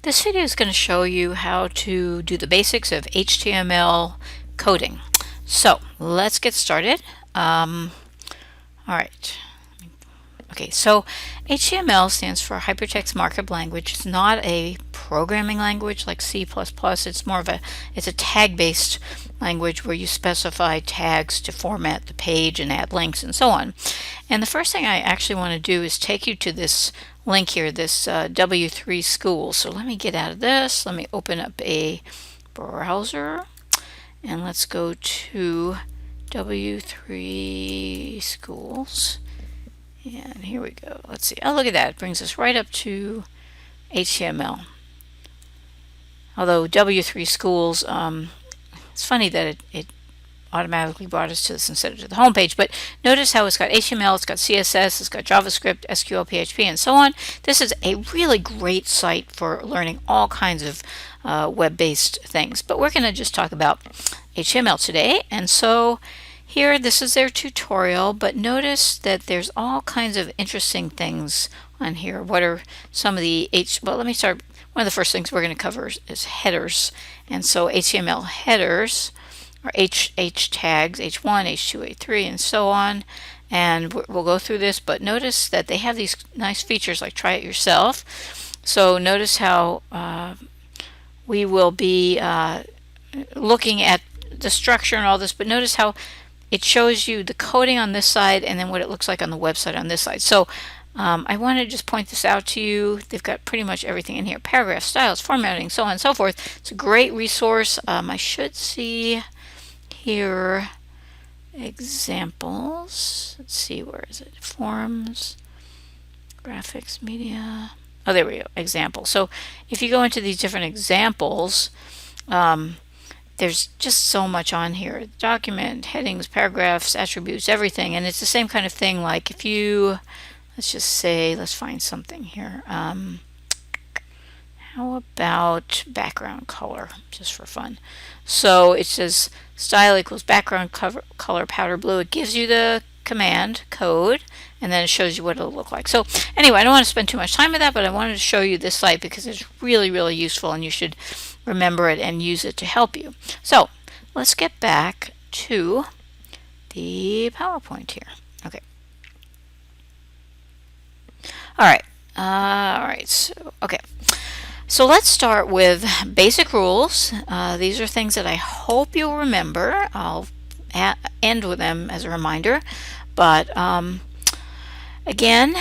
This video is going to show you how to do the basics of HTML coding. So let's get started. All right. Okay, so HTML stands for Hypertext Markup Language. It's not a programming language like C++. It's more of it's a tag-based language where you specify tags to format the page and add links and so on. And the first thing I actually want to do is take you to this link here, this W3 Schools. So let me get out of this. Let me open up a browser and let's go to W3 Schools. And here we go. Let's see. Oh, look at that. It brings us right up to HTML. Although W3 Schools, it's funny that it automatically brought us to this instead of to the home page. But notice how it's got HTML, it's got CSS, it's got JavaScript, SQL, PHP, and so on. This is a really great site for learning all kinds of web-based things. But we're going to just talk about HTML today. And so here, this is their tutorial, but notice that there's all kinds of interesting things on here. What are some of the well, let me start. One of the first things we're going to cover is headers. And so HTML headers are H tags, H1, H2, H3, and so on. And we'll go through this, but notice that they have these nice features like try it yourself. So notice how we will be looking at the structure and all this, but notice how it shows you the coding on this side and then what it looks like on the website on this side. So I want to just point this out to you. They've got pretty much everything in here. Paragraphs, styles, formatting, so on and so forth. It's a great resource. I should see here examples. Let's see, where is it? Forms, graphics, media. Oh, there we go. Examples. So if you go into these different examples, there's just so much on here. Document, headings, paragraphs, attributes, everything. And it's the same kind of thing like if you, let's just say, let's find something here. How about background color, just for fun? So it says style equals background color powder blue. It gives you the command code and then it shows you what it'll look like. So anyway, I don't want to spend too much time with that, but I wanted to show you this site because it's really, really useful and you should remember it and use it to help you. So let's get back to the PowerPoint here. Okay. All right. So, okay. So let's start with basic rules. These are things that I hope you'll remember. I'll end with them as a reminder. But again,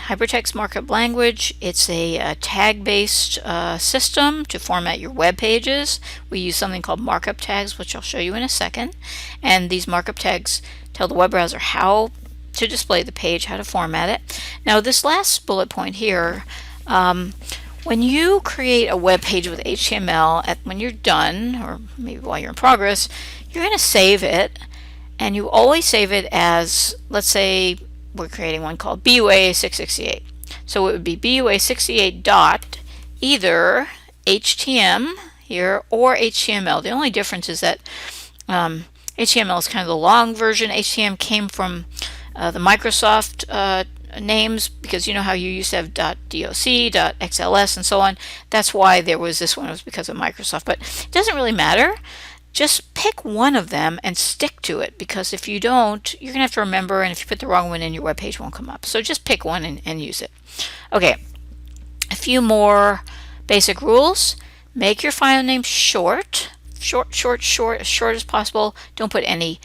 Hypertext Markup Language, it's a tag-based system to format your web pages. We use something called markup tags, which I'll show you in a second. And these markup tags tell the web browser how to display the page, how to format it. Now this last bullet point here, when you create a web page with HTML, when you're done, or maybe while you're in progress, you're going to save it, and you always save it as, let's say, we're creating one called BUA 668. So it would be BUA 68 dot either HTML here or HTML. The only difference is that HTML is kind of the long version. HTML came from the Microsoft names, because you know how you used to have .doc, .xls, and so on. That's why there was this one. It was because of Microsoft, but it doesn't really matter. Just pick one of them and stick to it, because if you don't, you're gonna have to remember, and if you put the wrong one in, your web page won't come up. So just pick one and use it. Okay, a few more basic rules. Make your file name short, as short as possible. Don't put any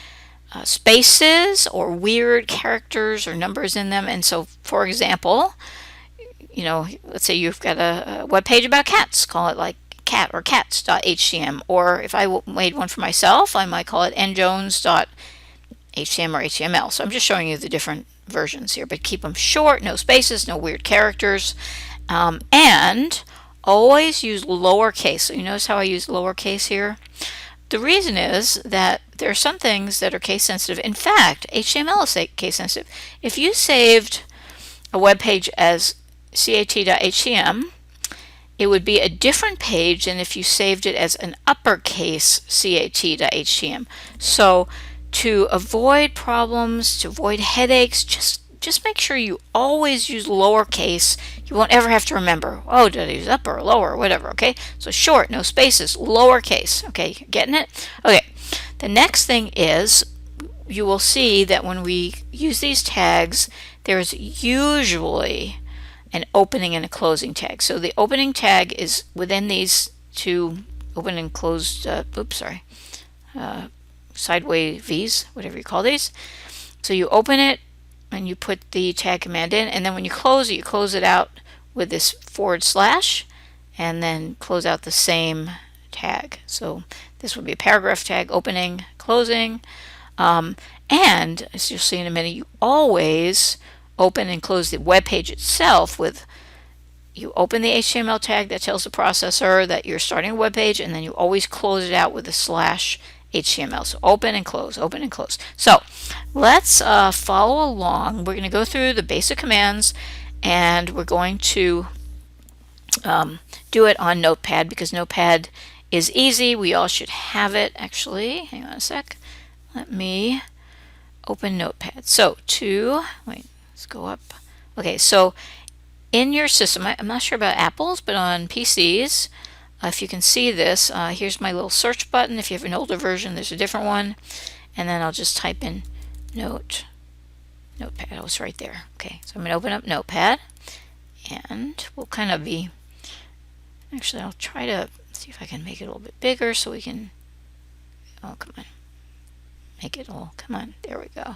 spaces or weird characters or numbers in them. And so, for example, you know, let's say you've got a web page about cats. Call it like cat or cats.htm. Or if I made one for myself, I might call it njones.htm or HTML. So I'm just showing you the different versions here, but keep them short, no spaces, no weird characters, and always use lowercase. So you notice how I use lowercase here? The reason is that there are some things that are case sensitive. In fact, HTML is case sensitive. If you saved a web page as cat.htm, it would be a different page than if you saved it as an uppercase cat.htm. So to avoid problems, to avoid headaches, just just make sure you always use lowercase. You won't ever have to remember, oh, did I use upper or lower or whatever, okay? So short, no spaces, lowercase, okay? You're getting it? Okay, the next thing is you will see that when we use these tags, there's usually an opening and a closing tag. So the opening tag is within these two open and closed, sideways V's, whatever you call these. So you open it and you put the tag command in, and then when you close it out with this /, and then close out the same tag. So this would be a paragraph tag, opening, closing. And as you'll see in a minute, you always open and close the web page itself with, you open the HTML tag that tells the processor that you're starting a web page, and then you always close it out with a /HTML. So open and close, open and close. So let's follow along. We're going to go through the basic commands, and we're going to do it on Notepad because Notepad is easy. We all should have it. Actually, hang on a sec. Let me open Notepad. So let's go up. Okay, so in your system, I'm not sure about Apple's, but on PCs, if you can see this, here's my little search button. If you have an older version, there's a different one. And then I'll just type in Notepad. Oh, it's right there. Okay, so I'm going to open up Notepad. And we'll kind of be, actually, I'll try to see if I can make it a little bit bigger so we can, oh, come on. Make it all, come on, there we go.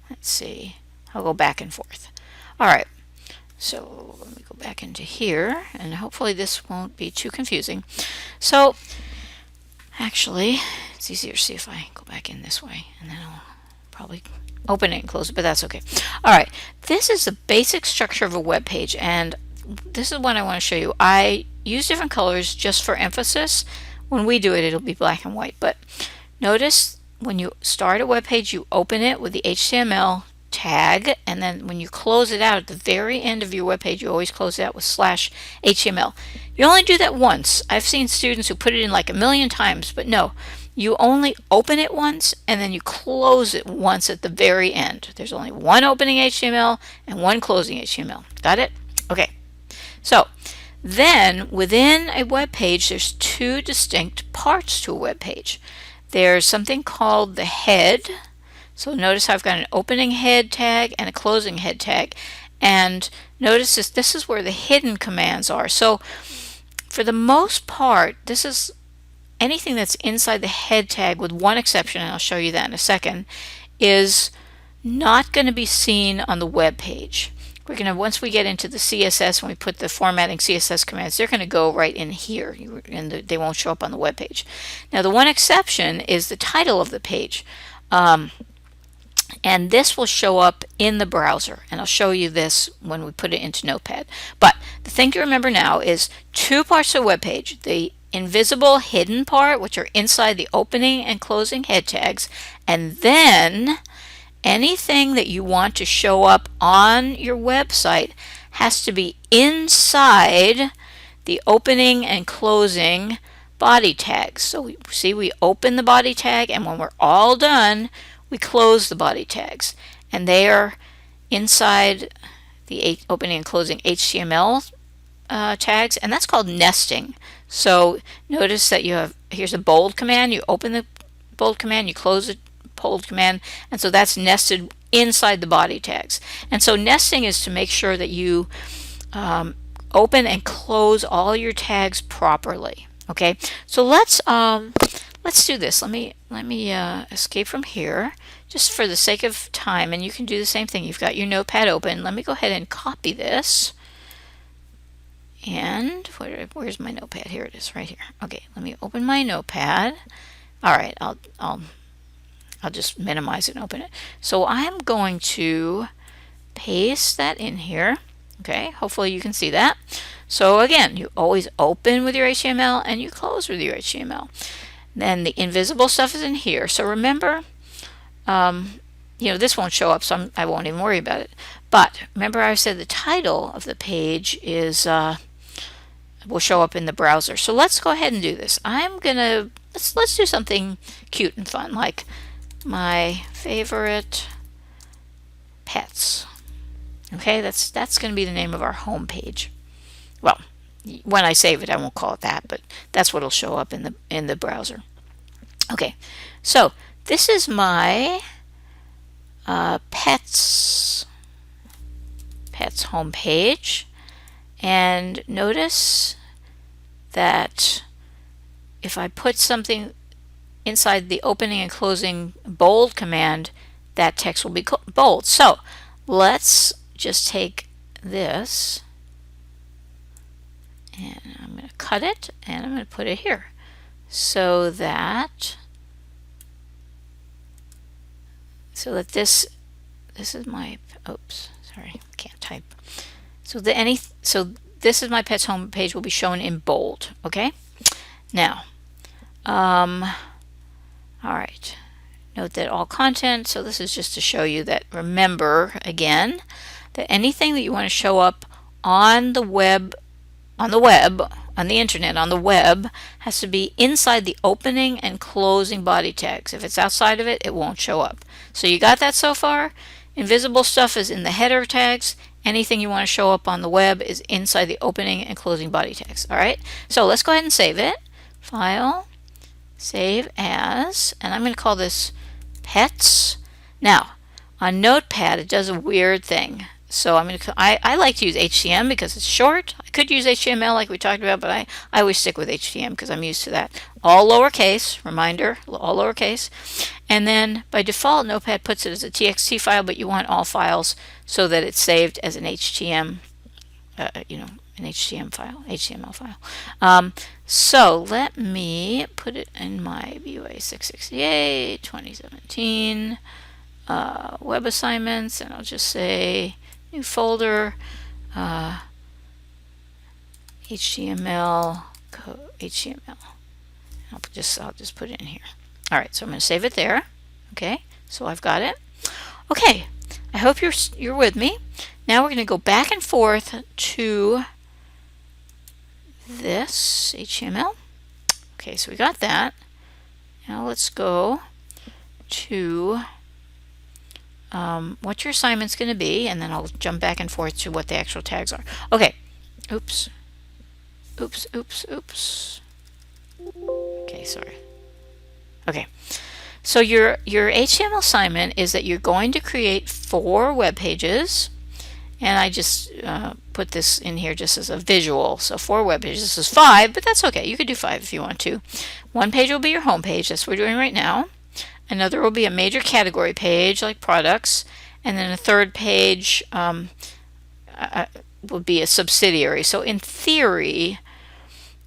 Let's see. I'll go back and forth. All right, so let me go back into here, and hopefully this won't be too confusing. So actually, it's easier to see if I go back in this way, and then I'll probably open it and close it, but that's okay. All right, this is the basic structure of a web page, and this is what I want to show you. I use different colors just for emphasis. When we do it, it'll be black and white, but notice when you start a web page, you open it with the HTML tag, and then when you close it out at the very end of your web page, you always close it out with /HTML. You only do that once. I've seen students who put it in like a million times, but no, you only open it once and then you close it once at the very end. There's only one opening HTML and one closing HTML. Got it? Okay. So then within a web page, there's two distinct parts to a web page. There's something called the head. So notice how I've got an opening head tag and a closing head tag. And notice this is where the hidden commands are. So for the most part, this is anything that's inside the head tag with one exception, and I'll show you that in a second, is not going to be seen on the web page. We're going to, once we get into the CSS, when we put the formatting CSS commands, they're going to go right in here, and they won't show up on the web page. Now the one exception is the title of the page. And this will show up in the browser, and I'll show you this when we put it into Notepad. But the thing to remember now is two parts of a web page: the invisible hidden part, which are inside the opening and closing head tags, and then anything that you want to show up on your website has to be inside the opening and closing body tags. So we open the body tag, and when we're all done, we close the body tags, and they are inside the opening and closing HTML tags, and that's called nesting. So notice that you have, here's a bold command, you open the bold command, you close the bold command, and so that's nested inside the body tags. And so nesting is to make sure that you open and close all your tags properly. Okay, so let's do this. Let me escape from here just for the sake of time, and you can do the same thing. You've got your Notepad open. Let me go ahead and copy this. And where's my Notepad? Here it is, right here. Okay, let me open my Notepad. All right, I'll just minimize it and open it. So I'm going to paste that in here. Okay, hopefully you can see that. So again, you always open with your HTML and you close with your HTML. Then the invisible stuff is in here. So remember, this won't show up, so I won't even worry about it. But remember I said the title of the page is will show up in the browser. So let's go ahead and do this. I'm gonna let's do something cute and fun, like my favorite pets. Okay, that's going to be the name of our home page. Well, when I save it, I won't call it that, but that's what'll show up in the browser. Okay, so this is my pets home page, and notice that if I put something inside the opening and closing bold command, that text will be bold. So let's just take this and I'm going to cut it and I'm going to put it here so that this is my, oops, sorry, can't type. So this is my pet's home page will be shown in bold. Okay, now all right, note that all content, so this is just to show you that, remember again that anything that you want to show up on the internet, on the web, has to be inside the opening and closing body tags. If it's outside of it, it won't show up. So you got that so far? Invisible stuff is in the header tags. Anything you want to show up on the web is inside the opening and closing body tags. All right, so let's go ahead and save it. File, save as, and I'm going to call this pets. Now on Notepad it does a weird thing. So I like to use HTML because it's short. I could use HTML like we talked about, but I always stick with HTML because I'm used to that. All lowercase, reminder, all lowercase. And then by default Notepad puts it as a TXT file, but you want all files so that it's saved as an HTML, an HTML file. So let me put it in my BUA 668 2017 web assignments, and I'll just say new folder, HTML, HTML. I'll just put it in here. All right, so I'm going to save it there. Okay, so I've got it. Okay, I hope you're with me. Now we're going to go back and forth to this HTML. Okay, so we got that. Now let's go to what your assignment's going to be, and then I'll jump back and forth to what the actual tags are. Okay, oops. Okay, sorry. Okay, so your HTML assignment is that you're going to create 4 web pages, and I just put this in here just as a visual. So 4 web pages. This is 5, but that's okay. You could do 5 if you want to. One page will be your home page. That's what we're doing right now. Another will be a major category page like products, and then a third page will be a subsidiary. So in theory,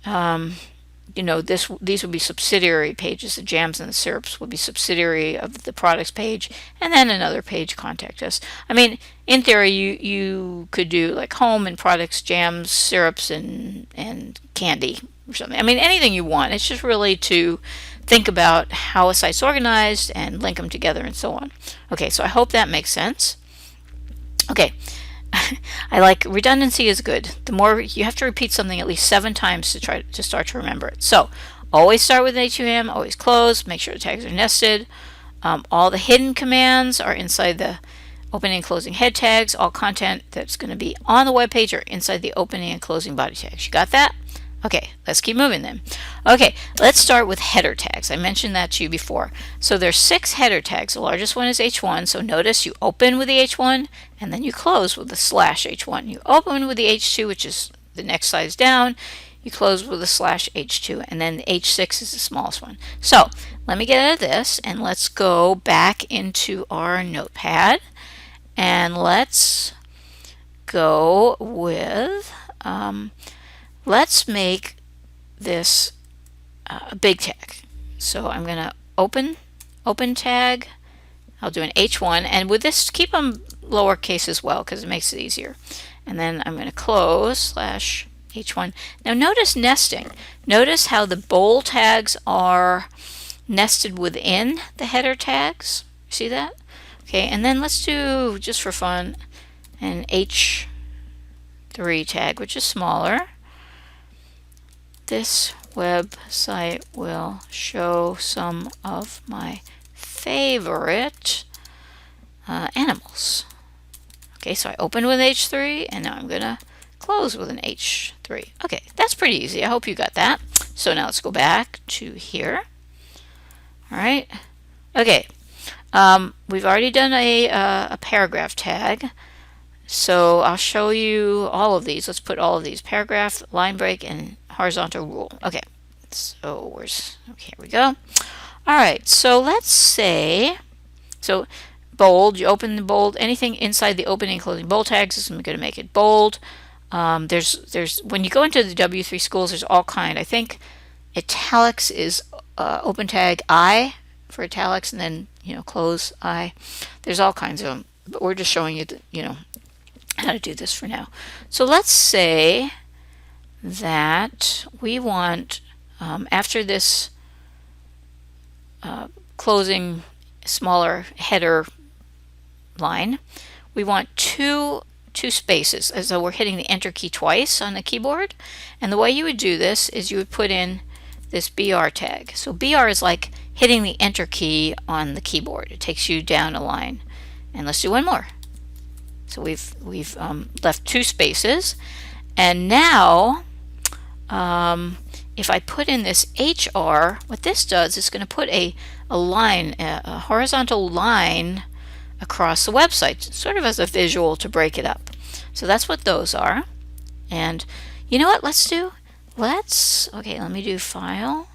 these would be subsidiary pages. The jams and the syrups would be subsidiary of the products page, and then another page, contact us. I mean, in theory, you could do like home and products, jams, syrups, and candy or something. I mean, anything you want. It's just really to think about how a site's organized and link them together and so on. Okay, so I hope that makes sense. Okay. I like redundancy is good. The more you have to repeat something at least 7 times to try to start to remember it. So always start with HTML, always close, make sure the tags are nested. All the hidden commands are inside the opening and closing head tags. All content that's going to be on the web page are inside the opening and closing body tags. You got that? Okay, let's keep moving then. Okay, let's start with header tags. I mentioned that to you before. So there's 6 header tags. The largest one is H1. So notice you open with the H1 and then you close with the /H1. You open with the H2, which is the next size down. You close with the /H2, and then the H6 is the smallest one. So let me get out of this and let's go back into our Notepad, and let's go with let's make this a big tag. So I'm going to open tag. I'll do an H1, and with this keep them lowercase as well because it makes it easier. And then I'm going to close /H1. Now notice nesting. Notice how the bold tags are nested within the header tags. See that? Okay, and then let's do, just for fun, an H3 tag, which is smaller. This website will show some of my favorite animals. Okay, so I opened with H3 and now I'm gonna close with an H3. Okay, that's pretty easy. I hope you got that. So now let's go back to here. All right. Okay. We've already done a paragraph tag. So I'll show you all of these. Let's put all of these: paragraph, line break, and horizontal rule. Okay. So here we go. All right. So let's say, so bold, you open the bold, anything inside the opening and closing bold tags is going to make it bold. There's when you go into the W3 schools, there's all kind. I think italics is open tag I for italics, and then close I. There's all kinds of them, but we're just showing you how to do this for now. So let's say that we want after this closing smaller header line, we want two spaces, as though we're hitting the enter key twice on the keyboard. And the way you would do this is you would put in this BR tag. So BR is like hitting the enter key on the keyboard. It takes you down a line. And let's do one more. So we've left two spaces. And now if I put in this HR, what this does is going to put a line, a horizontal line across the website, sort of as a visual to break it up. So that's what those are. And you know what let's do? Okay, let me do File,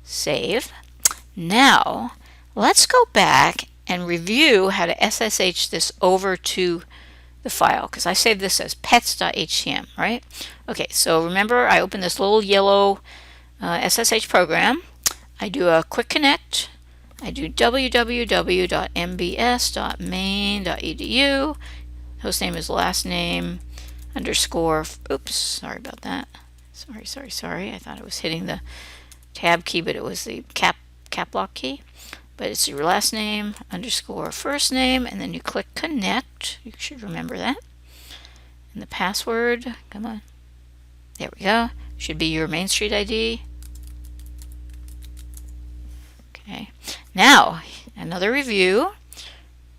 Save. Now let's go back and review how to SSH this over to the file, because I saved this as pets.htm, right? Okay, so remember I opened this little yellow SSH program. I do a quick connect. I do www.mbs.main.edu. Hostname is last name underscore. Oops, sorry about that. Sorry. I thought it was hitting the tab key, but it was the cap lock key. But it's your last name underscore first name, and then you click connect. You should remember that. And the password, come on. There we go. Should be your Main Street ID. Okay. Now, another review.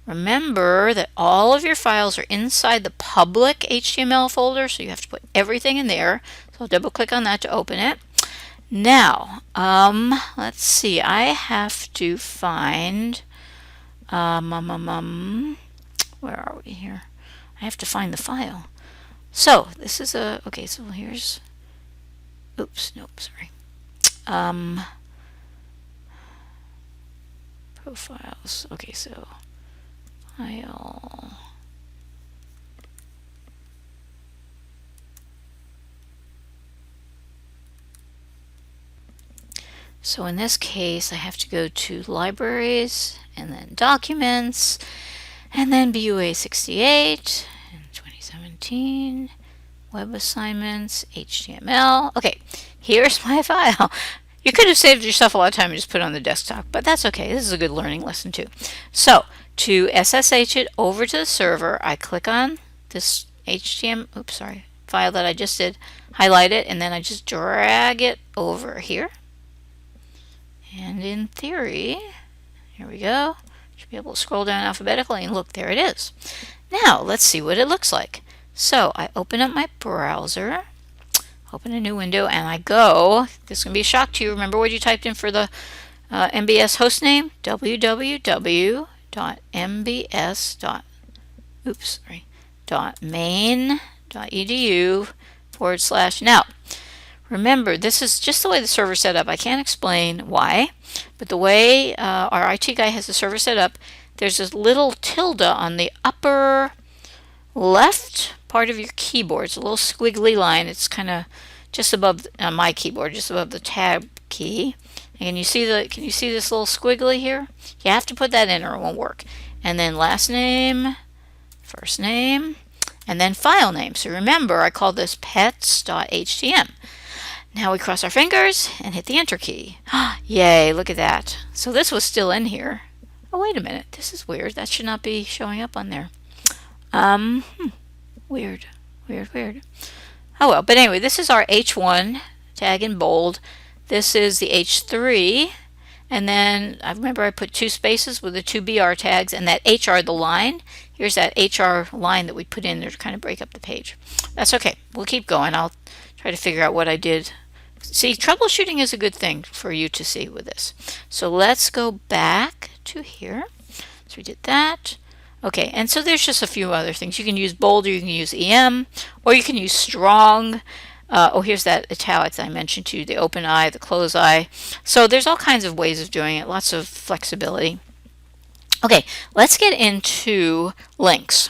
Remember that all of your files are inside the public HTML folder, so you have to put everything in there. So I'll double click on that to open it. Now, let's see. I have to find, where are we here? I have to find the file. So this is okay, so here's, oops, nope, sorry. Profiles. Okay, so file. So in this case, I have to go to Libraries, and then Documents, and then BUA 68, and 2017, Web Assignments, HTML. Okay, here's my file. You could have saved yourself a lot of time and just put it on the desktop, but that's okay. This is a good learning lesson too. So to SSH it over to the server, I click on this file that I just did, highlight it, and then I just drag it over here. And in theory, here we go. Should be able to scroll down alphabetically and look, there it is. Now let's see what it looks like. So I open up my browser, open a new window, and I go. This is going to be a shock to you. Remember what you typed in for the MBS hostname? www.mbs.main.edu/. Now, remember, this is just the way the server set up. I can't explain why, but the way our IT guy has the server set up, there's this little tilde on the upper left part of your keyboard. It's a little squiggly line. It's kind of just above my keyboard, just above the tab key. And can you see this little squiggly here? You have to put that in or it won't work. And then last name, first name, and then file name. So remember, I call this pets.htm. Now we cross our fingers and hit the enter key. Yay, look at that. So this was still in here. Oh, wait a minute. This is weird. That should not be showing up on there. Weird. Oh well, but anyway, this is our H1 tag in bold. This is the H3, And then I remember I put 2 spaces with the 2 BR tags, and that HR, the line, here's that HR line that we put in there to kind of break up the page. That's okay. We'll keep going. I'll try to figure out what I did. See, troubleshooting is a good thing for you to see with this. So let's go back to here. So we did that. Okay, and so there's just a few other things. You can use bold, or you can use EM, or you can use strong. Oh, here's that italics I mentioned to you, the open eye, the close eye. So there's all kinds of ways of doing it, lots of flexibility. Okay, let's get into links.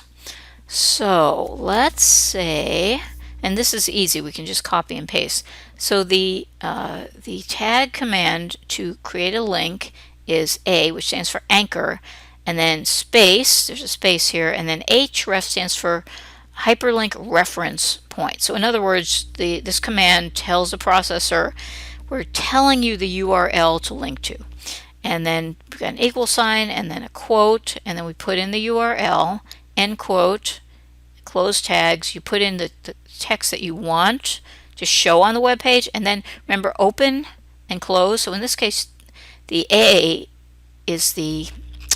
So let's say, and this is easy, we can just copy and paste. So the tag command to create a link is A, which stands for anchor, and then space, there's a space here, and then href stands for hyperlink reference point. So in other words, this command tells the processor, we're telling you the URL to link to. And then we've got an equal sign and then a quote, and then we put in the URL, end quote, close tags. You put in the text that you want to show on the web page, and then remember open and close. So in this case, the A is the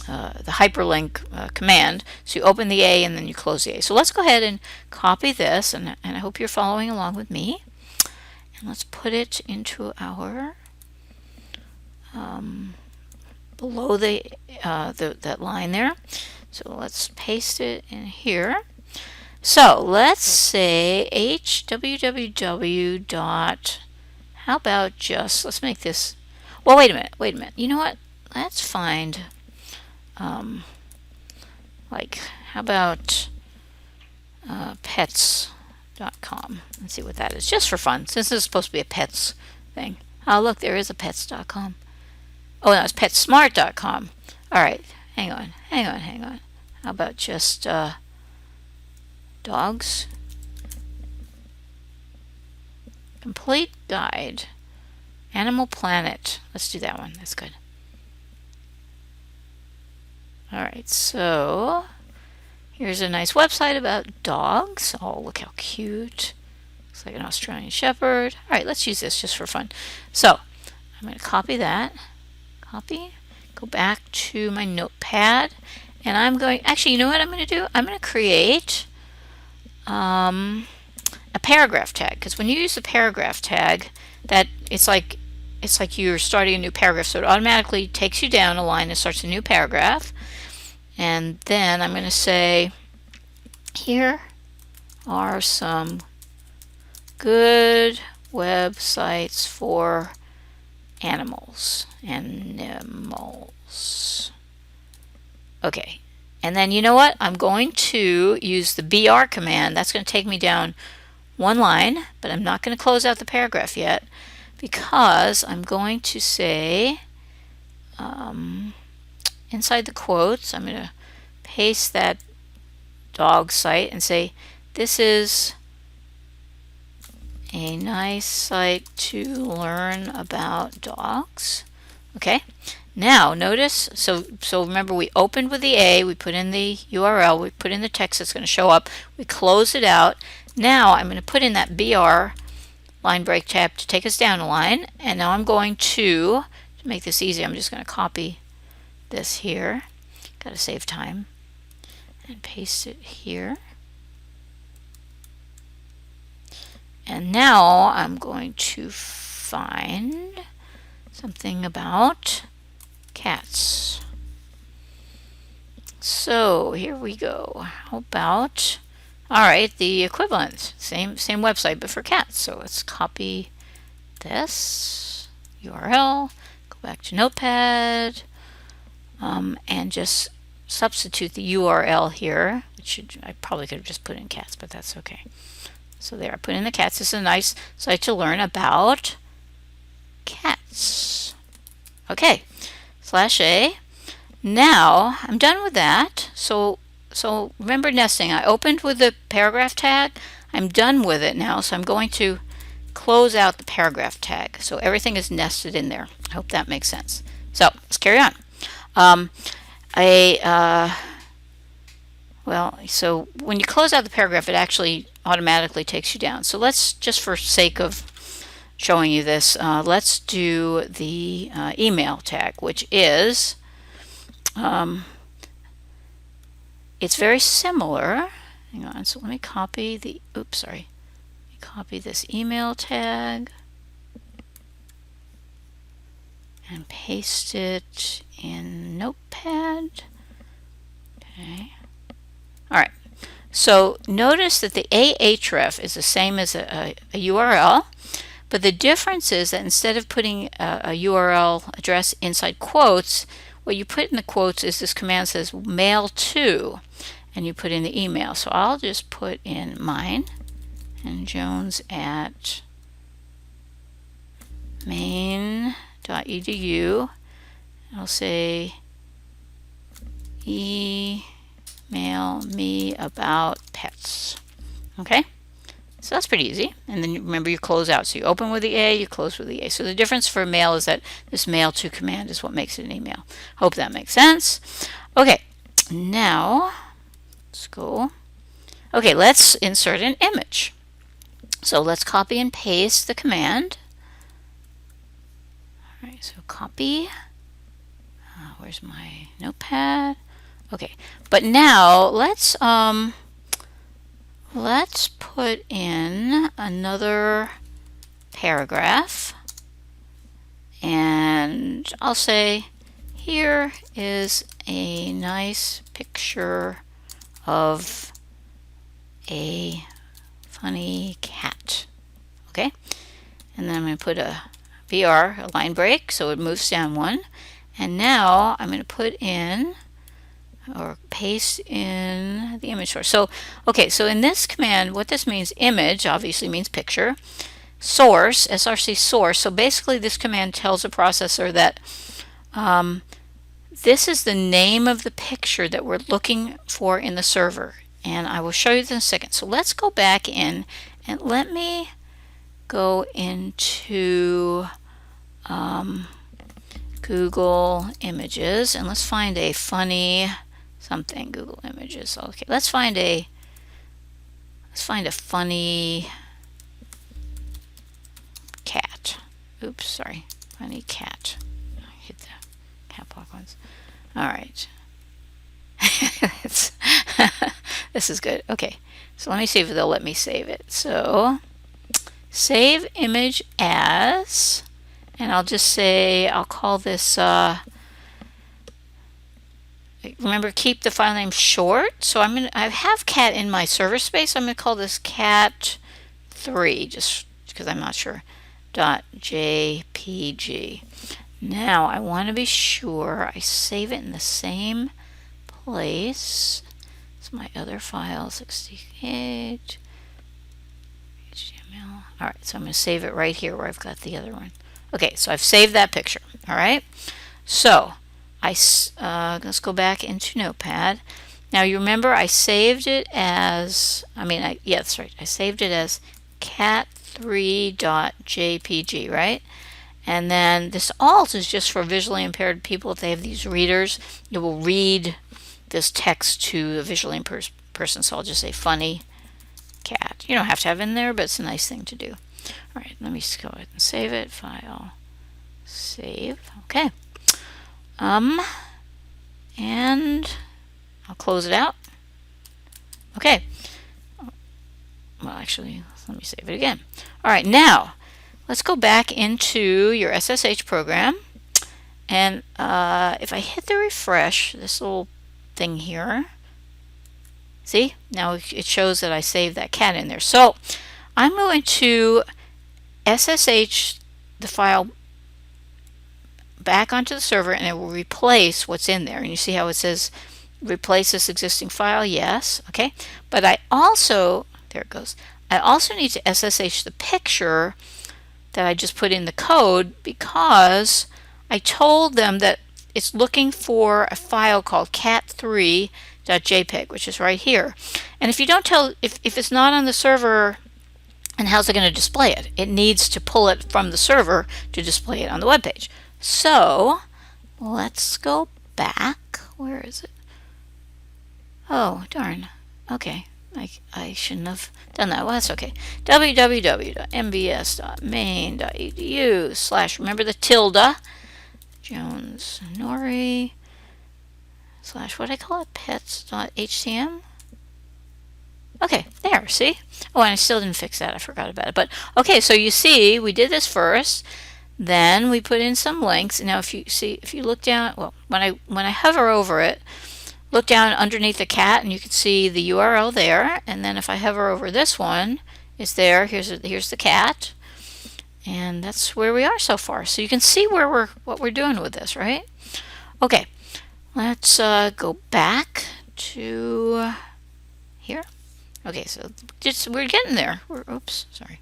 hyperlink command. So you open the A and then you close the A. So let's go ahead and copy this, and I hope you're following along with me. And let's put it into our below that line there. So let's paste it in here. So let's say hwww dot, how about just, let's make this, well, wait a minute. You know what? Let's find, like, how about pets.com. Let's see what that is, just for fun, since this is supposed to be a pets thing. Oh, look, there is a pets.com. Oh, no, it's petsmart.com. All right, hang on. How about just dogs? Complete guide. Animal Planet. Let's do that one. That's good. All right, so here's a nice website about dogs. Oh, look how cute. Looks like an Australian Shepherd. All right, let's use this just for fun. So I'm going to copy that. Copy. Go back to my notepad. And I'm going, actually, you know what I'm going to do? I'm going to create a paragraph tag. Because when you use the paragraph tag, that it's like you're starting a new paragraph. So it automatically takes you down a line and starts a new paragraph. And then I'm going to say, here are some good websites for animals. Okay. And then you know what? I'm going to use the BR command. That's going to take me down one line, but I'm not going to close out the paragraph yet, because I'm going to say, inside the quotes, I'm going to paste that dog site and say, this is a nice site to learn about dogs. Okay, now notice, so remember, we opened with the A, we put in the URL, we put in the text that's going to show up, we close it out. Now I'm going to put in that BR line break tab to take us down a line, and now I'm going to make this easy, I'm just going to copy this here, got to save time, and paste it here. And now I'm going to find something about cats. So here we go. How about, all right, the equivalent, same website, but for cats. So let's copy this URL, go back to Notepad, and just substitute the URL here, which I probably could have just put in cats, but that's okay. So there, I put in the cats. This is a nice site to learn about cats. Okay, /A. Now I'm done with that. So remember nesting. I opened with the paragraph tag. I'm done with it now. So I'm going to close out the paragraph tag. So everything is nested in there. I hope that makes sense. So let's carry on. Well, so when you close out the paragraph, it actually automatically takes you down. So let's, just for sake of showing you this. Let's do the email tag, which is, it's very similar. Hang on, so let me copy the, oops, sorry. Let me copy this email tag and paste it in Notepad. Okay. All right. So notice that the ahref is the same as a URL, but the difference is that instead of putting a URL address inside quotes, what you put in the quotes is this command says mail to, and you put in the email. So I'll just put in mine and Jones at maine.edu. I'll say email me about pets. Okay, so that's pretty easy. And then remember, you close out. So you open with the A, you close with the A. So the difference for mail is that this mail to command is what makes it an email. Hope that makes sense. Okay, now let's go. Okay, let's insert an image. So let's copy and paste the command. All right, so copy. Where's my notepad? Okay, but now let's put in another paragraph, and I'll say here is a nice picture of a funny cat. Okay, and then I'm going to put a BR, a line break, so it moves down one. And now I'm going to put in or paste in the image source. So, okay, so in this command, what this means, image obviously means picture, source, src source. So basically this command tells the processor that this is the name of the picture that we're looking for in the server. And I will show you this in a second. So let's go back in and let me go into Google Images, and let's find a funny something. Google Images. Okay, let's find a funny cat. Oops, sorry. Funny cat. I hit the cat block ones. All right. This is good. Okay, so let me see if they'll let me save it. So save image as, and I'll just say, I'll call this, remember, keep the file name short. So I have cat in my server space. I'm going to call this cat3, just because I'm not sure, .jpg. Now I want to be sure I save it in the same place. It's my other file, 68 HTML. All right, so I'm going to save it right here where I've got the other one. Okay, so I've saved that picture. All right, so let's go back into Notepad. Now you remember I saved it as, yeah, that's right. I saved it as cat3.jpg, right? And then this alt is just for visually impaired people. If they have these readers, it will read this text to a visually impaired person. So I'll just say funny cat. You don't have to have it in there, but it's a nice thing to do. All right, let me just go ahead and save it. File, save. Okay. And I'll close it out. Okay. Well, actually, let me save it again. All right, now let's go back into your SSH program. And if I hit the refresh, this little thing here, see, now it shows that I saved that cat in there. So I'm going to SSH the file back onto the server, and it will replace what's in there. And you see how it says replace this existing file? Yes. Okay. But I also, there it goes, I also need to SSH the picture that I just put in the code, because I told them that it's looking for a file called cat3.jpg, which is right here. And if you don't tell, if it's not on the server, and how's it going to display it? It needs to pull it from the server to display it on the web page. So let's go back. Where is it? Oh, darn. Okay. I shouldn't have done that. Well, that's okay. www.mbs.maine.edu/ remember the tilde, Jones Norrie / what do I call it? Pets.htm. Okay, there, see? Oh, and I still didn't fix that. I forgot about it. But okay, so you see, we did this first. Then we put in some links. Now, if you look down, well, when I hover over it, look down underneath the cat, and you can see the URL there. And then if I hover over this one, it's there. Here's the cat, and that's where we are so far. So you can see what we're doing with this, right? Okay, let's go back to here. Okay, so we're getting there. Oops, sorry.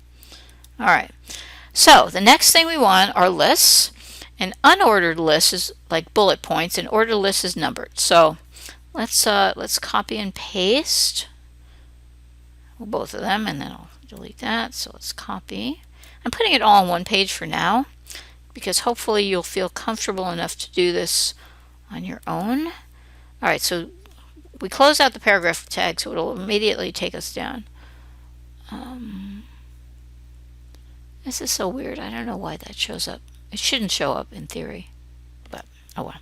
All right. So the next thing we want are lists. An unordered list is like bullet points. An ordered list is numbered. So let's copy and paste both of them, and then I'll delete that. So let's copy. I'm putting it all on one page for now because hopefully you'll feel comfortable enough to do this on your own. All right, so we close out the paragraph tag, so it'll immediately take us down. This is so weird. I don't know why that shows up. It shouldn't show up in theory, but oh well.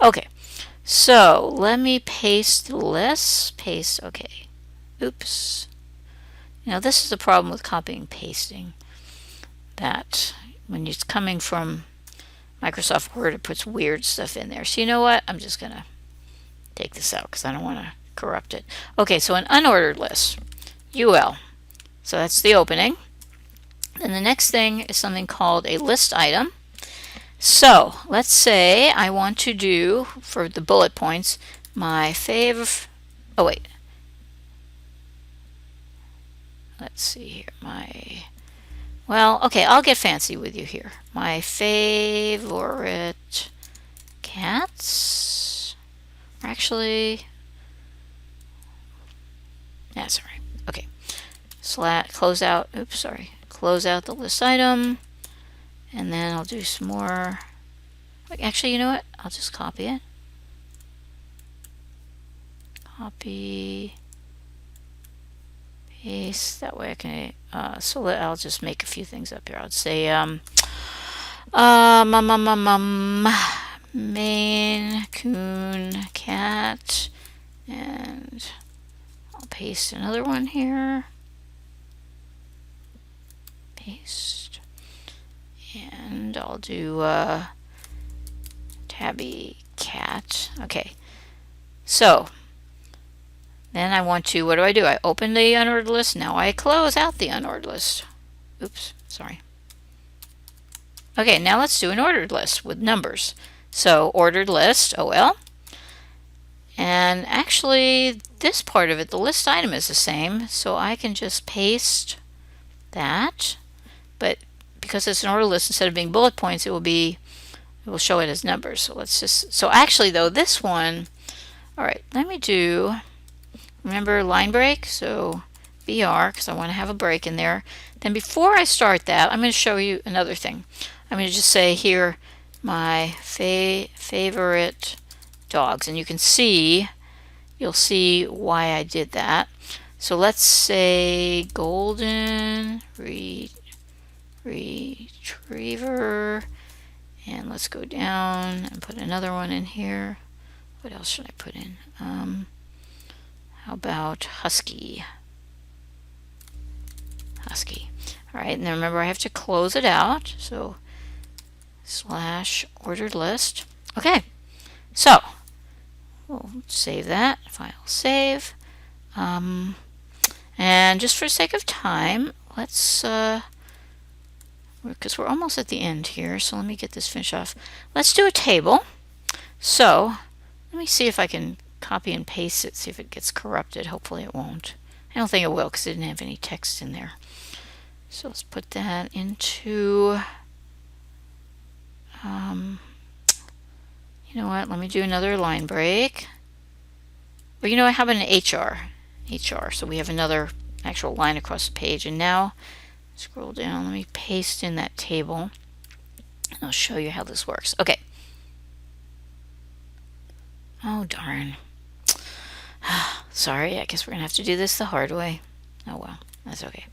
Okay, so let me paste the list. Paste, okay. Oops. Now this is the problem with copying and pasting, that when it's coming from Microsoft Word, it puts weird stuff in there. So you know what? I'm just going to take this out because I don't want to corrupt it. Okay, so an unordered list, UL. So that's the opening. And the next thing is something called a list item. So let's say I want to do, for the bullet points, my oh wait. Let's see here. Well, okay, I'll get fancy with you here. My favorite cats. Actually, that's all right. Okay. Close out. Oops, sorry. Close out the list item, and then I'll do some more. Actually, you know what? I'll just copy it. Copy. Paste. That way I can. I'll just make a few things up here. I'll say Maine Coon cat, and I'll paste another one here. Paste, and I'll do tabby cat. Okay, so then I want to, what do? I open the unordered list. Now I close out the unordered list. Oops, sorry. Okay, now let's do an ordered list with numbers. So ordered list, OL. And actually, this part of it, the list item is the same. So I can just paste that. But because it's an ordered list, instead of being bullet points, it will show it as numbers. So let's just, so actually though, this one, all right, let me do, remember line break? So BR, because I want to have a break in there. Then before I start that, I'm going to show you another thing. I'm going to just say here, my favorite dogs. And you can see, you'll see why I did that. So let's say golden retriever. And let's go down and put another one in here. What else should I put in? How about husky? Husky. All right, and then remember I have to close it out. So / ordered list. Okay, so we'll save that. File save. And just for the sake of time, let's because we're almost at the end here, so let me get this finished off. Let's do a table. So let me see if I can copy and paste it, see if it gets corrupted. Hopefully it won't. I don't think it will because it didn't have any text in there. So let's put that into, you know what, let me do another line break. But you know what, how about an HR? So we have another actual line across the page. And now, scroll down, let me paste in that table. And I'll show you how this works. Okay. Oh, darn. Sorry, I guess we're gonna have to do this the hard way. Oh well, that's okay.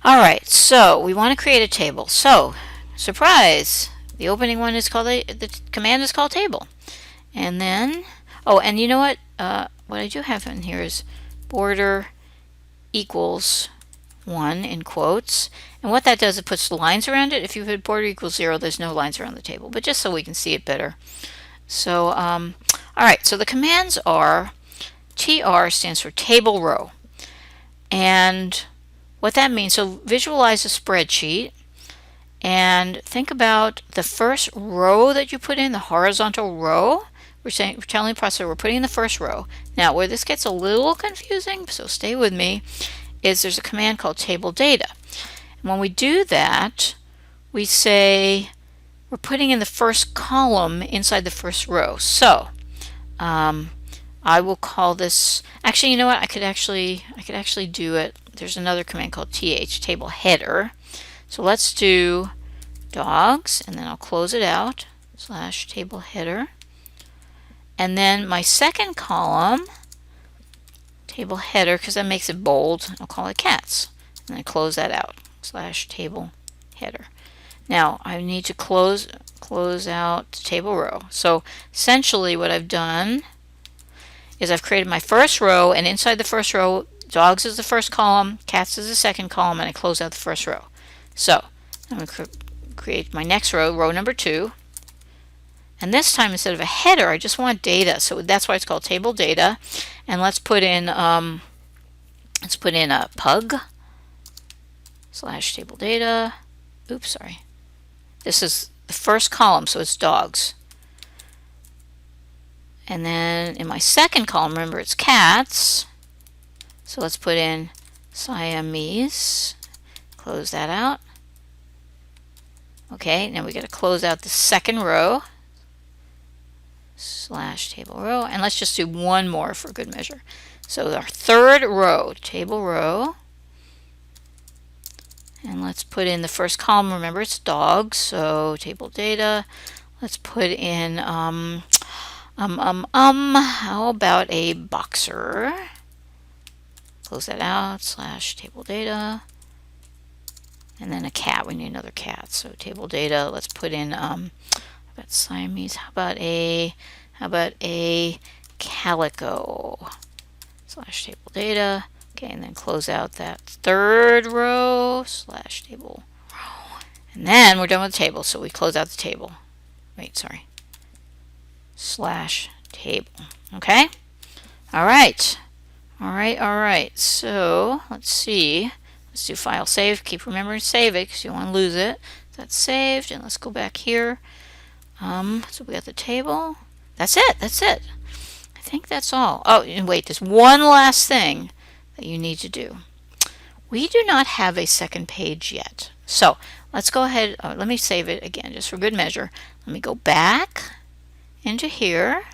All right, so we want to create a table. So, surprise! The opening one is called the command is called table. And then, oh, and you know what? What I do have in here is border equals 1 in quotes. And what that does, it puts lines around it. If you put border equals 0, there's no lines around the table, but just so we can see it better. So, all right, so the commands are TR stands for table row. And what that means, so visualize a spreadsheet and think about the first row that you put in, the horizontal row. We're telling the processor we're putting in the first row. Now, where this gets a little confusing, so stay with me, is there's a command called table data. And when we do that, we say we're putting in the first column inside the first row. So I will call this, actually, you know what, I could actually do it. There's another command called table header. So let's do dogs, and then I'll close it out, / table header. And then my second column, table header, because that makes it bold, I'll call it cats. And then close that out, / table header. Now I need to close out the table row. So essentially what I've done is I've created my first row, and inside the first row, dogs is the first column, cats is the second column, and I close out the first row. So I'm going to create my next row, row number 2. And this time, instead of a header, I just want data. So that's why it's called table data. And let's put in a pug / table data. Oops, sorry. This is the first column, so it's dogs. And then in my second column, remember it's cats. So let's put in Siamese. Close that out. Okay, now we got to close out the second row / table row, and let's just do one more for good measure. So our third row, table row, and let's put in the first column. Remember it's dogs, so table data. Let's put in how about a boxer? Close that out / table data. And then a cat, we need another cat. So table data, let's put in about Siamese, how about a calico / table data. Okay, and then close out that third row / table row. And then we're done with the table, so we close out the table. Wait, sorry. / table. Okay? Alright. Alright. So let's see. Let's do file save. Keep remembering to save it because you don't want to lose it. That's saved, and let's go back here. So we got the table. That's it. I think that's all. Oh, and wait, there's one last thing that you need to do. We do not have a second page yet. So let's go ahead. Let me save it again just for good measure. Let me go back into here,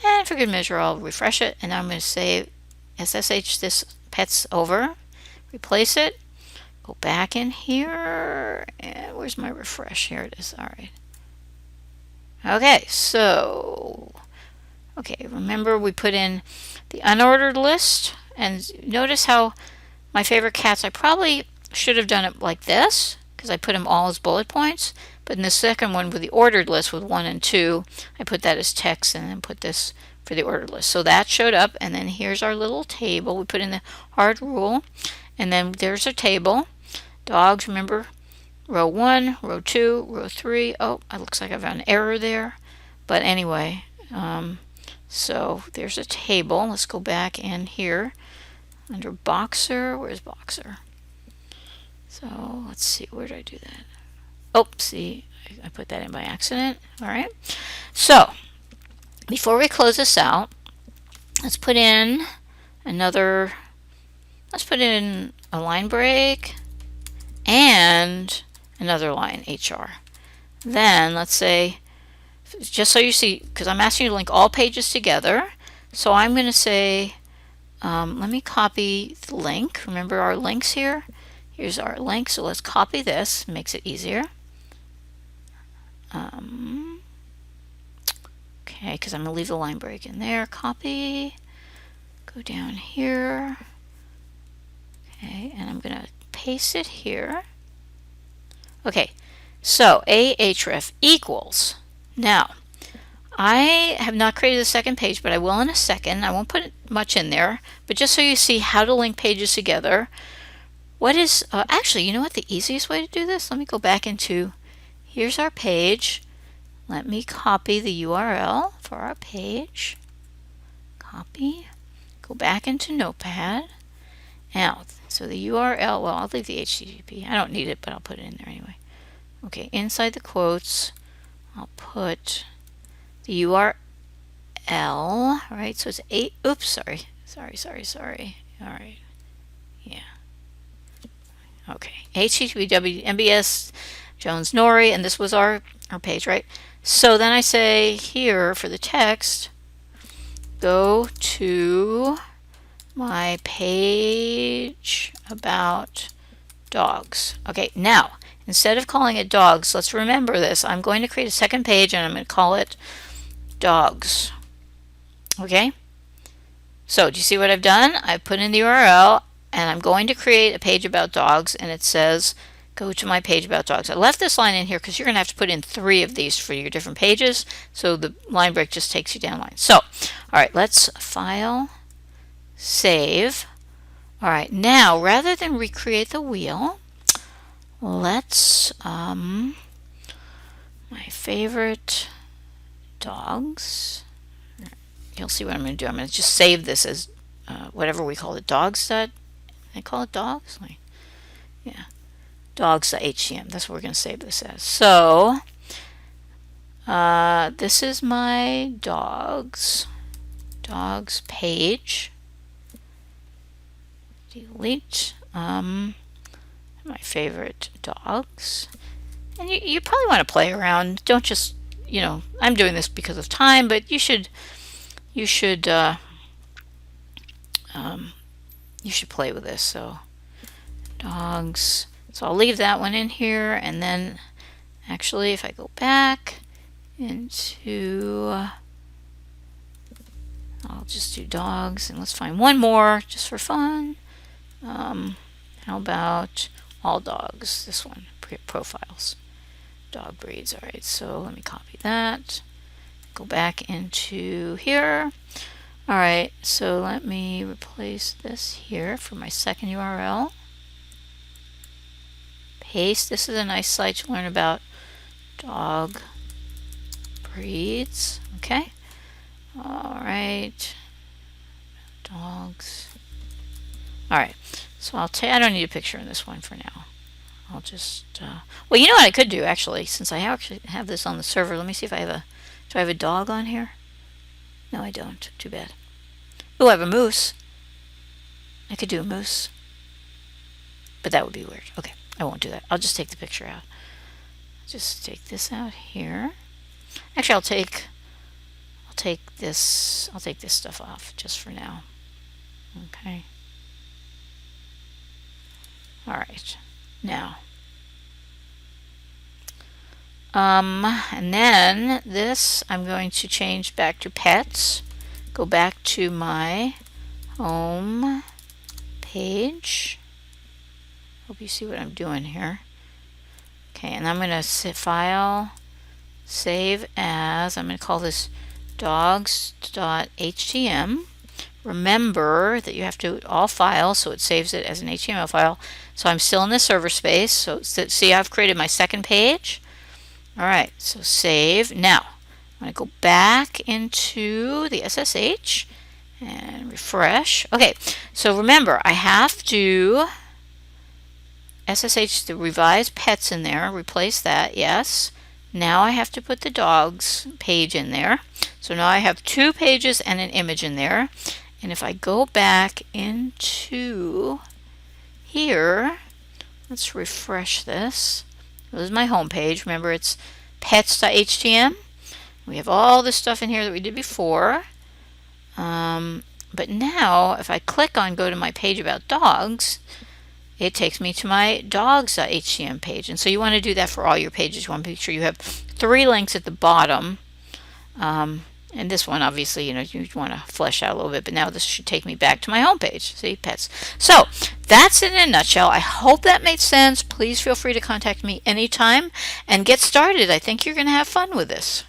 and for good measure I'll refresh it, and I'm going to say SSH this pets over, replace it, go back in here, and where's my refresh? Here it is. Alright. Okay, so remember we put in the unordered list, and notice how my favorite cats, I probably should have done it like this because I put them all as bullet points, but in the second one with the ordered list with 1 and 2, I put that as text and then put this for the ordered list. So that showed up, and then here's our little table. We put in the hard rule, and then there's our table. Dogs, remember, row 1, row 2, row 3. Oh, it looks like I've got an error there. But anyway, so there's a table. Let's go back in here under Boxer. Where's Boxer? So let's see, where did I do that? Oh, see, I put that in by accident. All right. So before we close this out, let's put in a line break and another line, HR. Then let's say, just so you see, because I'm asking you to link all pages together, so I'm going to say, let me copy the link. Remember our links here? Here's our link, so let's copy this, makes it easier. Okay, because I'm going to leave the line break in there. Copy. go down here. Okay, and I'm going to paste it here. Okay, so ahref equals. Now, I have not created a second page, but I will in a second. I won't put much in there, but just so you see how to link pages together. What is, actually, you know what the easiest way to do this? Let me go back into, here's our page. Let me copy the URL for our page. Copy. Go back into Notepad. Now, so the URL, well, I'll leave the HTTP. I don't need it, but I'll put it in there anyway. Okay, inside the quotes, I'll put the URL, right? So it's 8, oops, sorry. All right, yeah. Okay, HTTP MBS Jones Norrie, and this was our page, right? So then I say here for the text, go to my page about dogs. Okay, now instead of calling it dogs, let's remember this. I'm going to create a second page and I'm going to call it dogs. Okay, so do you see what I've done? I've put in the URL and I'm going to create a page about dogs, and it says go to my page about dogs. I left this line in here because you're going to have to put in 3 of these for your different pages, so the line break just takes you down line. So, all right, let's file, save. All right, now rather than recreate the wheel, let's, my favorite dogs. You'll see what I'm going to do. I'm going to just save this as whatever we call it, dogs. I call it dogs? Yeah, dogs.htm. That's what we're going to save this as. So, this is my dogs page. Delete my favorite dogs. And you probably want to play around. Don't just, I'm doing this because of time, but you should play with this. So dogs. So I'll leave that one in here, and then actually if I go back into, I'll just do dogs, and let's find one more just for fun. How about all dogs? This one, profiles, dog breeds. All right, so let me copy that. Go back into here. All right, so let me replace this here for my second URL. Paste. This is a nice site to learn about dog breeds. Okay. All right. Dogs. All right. So I don't need a picture in this one for now. I'll just, well, you know what I could do actually, since I actually have this on the server. Let me see if I have do I have a dog on here? No, I don't. Too bad. Oh, I have a moose. I could do a moose. But that would be weird. Okay, I won't do that. I'll just take the picture out. Just take this out here. Actually, I'll take this stuff off just for now. Okay. All right. Now. And then this I'm going to change back to pets. Go back to my home page. Hope you see what I'm doing here. Okay, and I'm going to file, save as, I'm going to call this dogs.htm. Remember that you have to all files, so it saves it as an HTML file. So I'm still in the server space. So see, I've created my second page. All right, so save. Now, I'm going to go back into the SSH and refresh. Okay, so remember, I have to SSH the revise pets in there, replace that, yes. Now I have to put the dogs page in there. So now I have 2 pages and an image in there. And if I go back into here, let's refresh this. This is my home page. Remember, it's pets.htm. We have all this stuff in here that we did before. But now, if I click on go to my page about dogs, it takes me to my dogs.htm page. And so you want to do that for all your pages. You want to make sure you have 3 links at the bottom And this one, obviously, you want to flesh out a little bit, but now this should take me back to my homepage. See, pets. So that's it in a nutshell. I hope that made sense. Please feel free to contact me anytime and get started. I think you're going to have fun with this.